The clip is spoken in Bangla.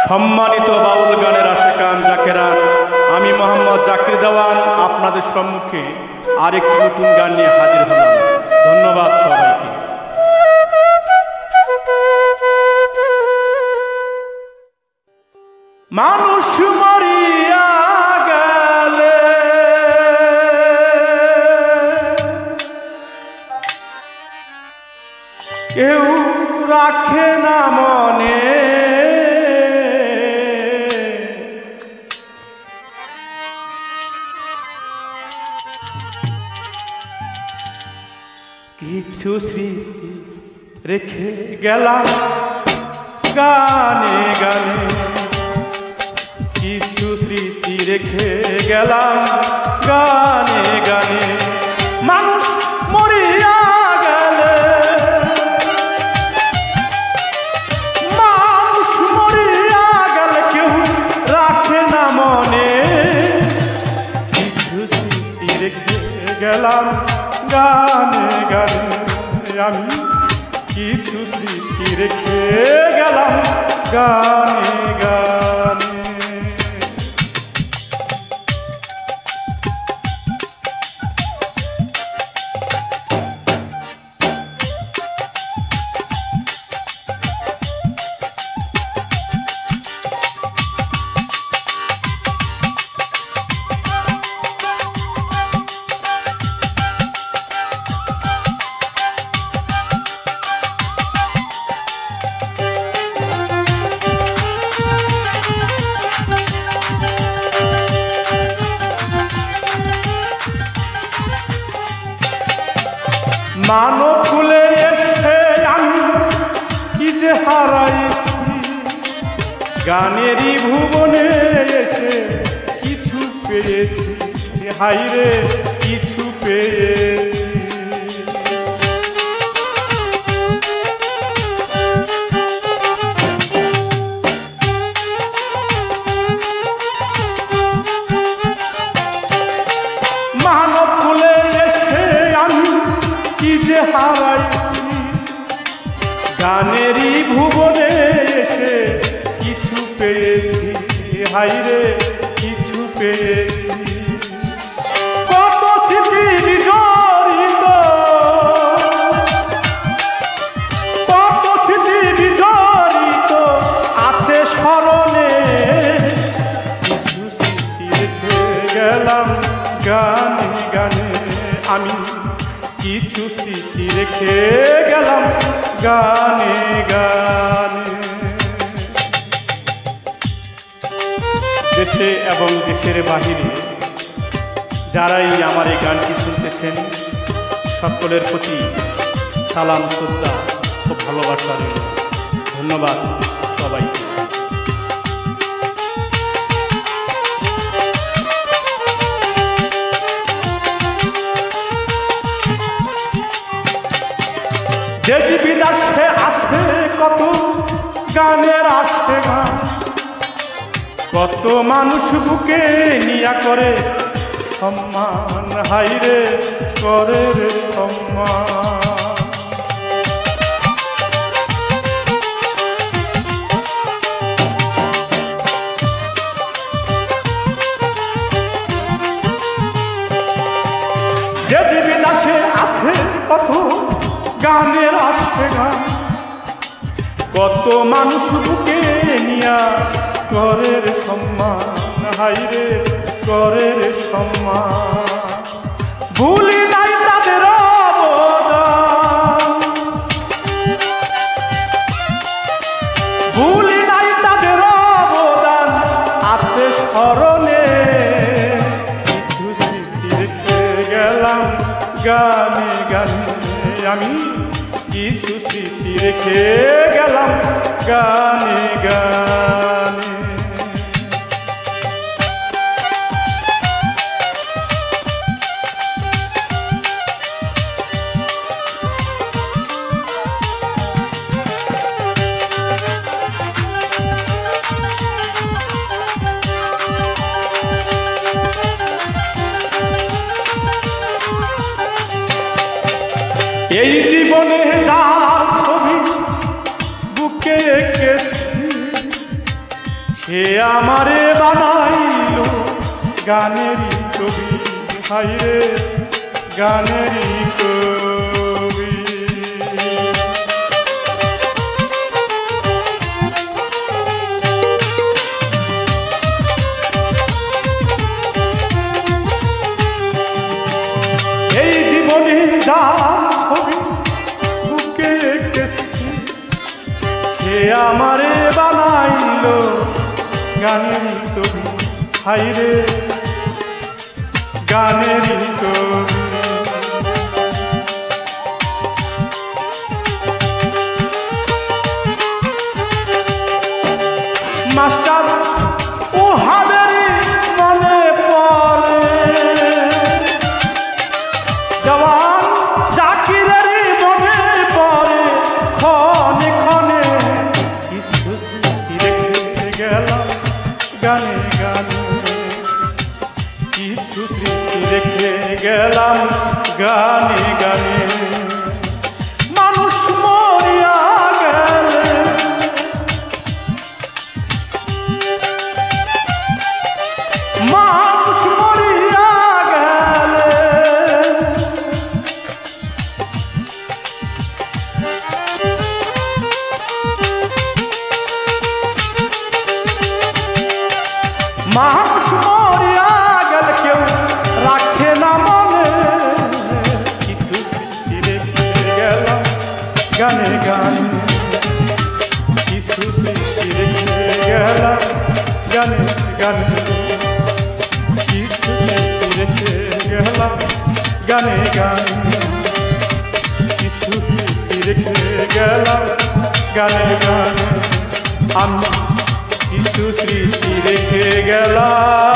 সম্মানিত বাউল গানের আশেকান জাকেরান, আমি মোহাম্মদ জাকির দেওয়ান আপনাদের সম্মুখে আরেকটি নতুন গান নিয়ে হাজির হলাম। ধন্যবাদ সবাইকে। মানুষ মরিয়া গেলে কেউ রাখে না মনে, কিছু স্মৃতি রেখে গেলাম গানে গানে, কিছু স্মৃতি রেখে গেলাম গানে গানে। মানুষ মরিয়া গেলে, মানুষ মরিয়া গেলে কেউ রাখে না মনে, কিছু স্মৃতি রেখে গেলাম গানে গানে। আমি কিছু স্মৃতি রেখে গেলাম গানে গানে। মানব ফুলে এসে আমি কি যে হারাইছি, গানেরই ভুবনে এসে কিছু পেয়েছি, হাইরে কিছু পেয়েছি। মানব ফুলে এসে আমি কি যে হারাইছি, গানেরই ভুবনে এসে কিছু পেয়েছি, হাইরে কিছু পেয়েছি। কত স্মৃতি বিজড়িত, কত স্মৃতি বিজড়িত আছে স্মরণে, কিছু স্মৃতি রেখে গেলাম গানে গানে। আমি কিছু স্মৃতি রেখে গেলাম গানে গানে। দেশে এবং দেশের বাহিরে যারাই আমার এই গানটি শুনতেছেন, সকলের প্রতি সালাম শ্রদ্ধা ও ভালোবাসা রইল। ধন্যবাদ সবাইকে। দেশ বিদেশে আসে কত গানের আসে গান, কত মানুষ বুকে নিয়া করে সম্মান, হাইরে করে রে সম্মান। দেশ বিদেশে আসে কত গানের আসে গান, কত মানুষ বুকে নিয়া করে রে সম্মান, হাইরে করে রে সম্মান। ভুলি নাই তাদের অবদান, ভুলি নাই তাদের অবদান আছে স্মরণে, কিছু স্মৃতি রেখে গেলাম গানে গানে। আমি কিছু স্মৃতি রেখে গেলাম গানে গানে। এই জীবনে যা ছবি বুকে এঁকেছি, হে আমারে বানাইল গানেরই কবি, হাইরে গানেরই কবি। এই জীবনে যা ছবি বুকে এঁকেছি, হে আমারে বানাইল গানেরই কবি, হাইরে গানেরই কবি। মাস্টার ও হাবেরি মনে পড়ে, জওয়ান জাকিরেরই মনে পড়ে, ক্ষণে ক্ষণে কিছু রেখে গেলাম গানে গানে, কিছু স্মৃতি রেখে গেলাম গানে গানে। মানুষ মরিয়া গেলে মানুষ মরিয়া গেলে মানুষ মরিয়া গেল কেউ রাখে না মনে, কিছু স্মৃতি রেখে গেলাম গানে গানে, কিছু স্মৃতি রেখে গেলাম গানে গানে, কিছু স্মৃতি রেখে গেলাম গানে গানে, কিছু স্মৃতি রেখে গেলাম গানে গানে। আমি কিছু স্মৃতি রেখে গেলাম